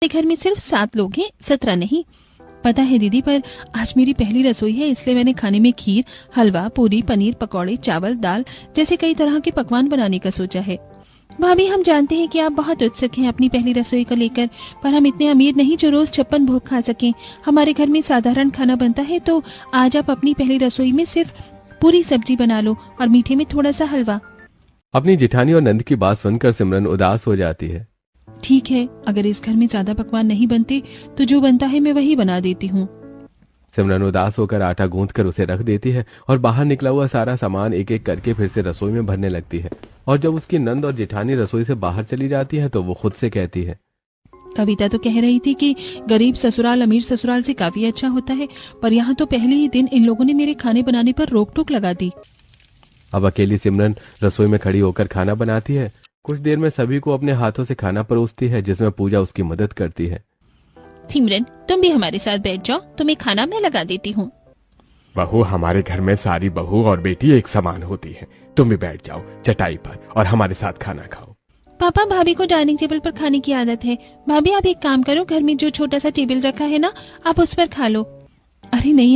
घर में सिर्फ 7 लोग हैं, 17 नहीं। पता है दीदी, पर आज मेरी पहली रसोई है, इसलिए मैंने खाने में खीर, हलवा, पूरी, पनीर, पकौड़े, चावल, दाल जैसे कई तरह के पकवान बनाने का सोचा है। भाभी, हम जानते हैं कि आप बहुत उत्सुक हैं अपनी पहली रसोई को लेकर, पर हम इतने अमीर नहीं जो रोज 56 भोग खा सकें। हमारे घर में साधारण खाना बनता है, तो आज आप अपनी पहली रसोई में सिर्फ पूरी सब्जी बना लो और मीठे में थोड़ा सा हलवा। अपनी जेठानी और नंद की बात सुनकर सिमरन उदास हो जाती है। ठीक है, अगर इस घर में ज्यादा पकवान नहीं बनते तो जो बनता है मैं वही बना देती हूँ। सिमरन उदास होकर आटा गूंथ कर उसे रख देती है और बाहर निकला हुआ सारा सामान एक एक करके फिर से रसोई में भरने लगती है। और जब उसकी नंद और जेठानी रसोई से बाहर चली जाती है तो वो खुद से कहती है, कविता तो कह रही थी कि गरीब ससुराल अमीर ससुराल से काफी अच्छा होता है, पर यहाँ तो पहले ही दिन इन लोगों ने मेरे खाने बनाने पर रोक टोक लगा दी। अब अकेली सिमरन रसोई में खड़ी होकर खाना बनाती है। कुछ देर में सभी को अपने हाथों से खाना परोसती है, जिसमें पूजा उसकी मदद करती है। सिमरन, तुम भी हमारे साथ बैठ जाओ, तुम्हें खाना मैं लगा देती हूँ। बहू, हमारे घर में सारी बहू और बेटी एक समान होती है। तुम भी बैठ जाओ चटाई पर और हमारे साथ खाना खाओ। पापा, भाभी को डाइनिंग टेबल पर खाने की आदत है। भाभी, आप एक काम करो, घर में जो छोटा सा टेबल रखा है ना, आप उस पर खा लो। अरे नहीं,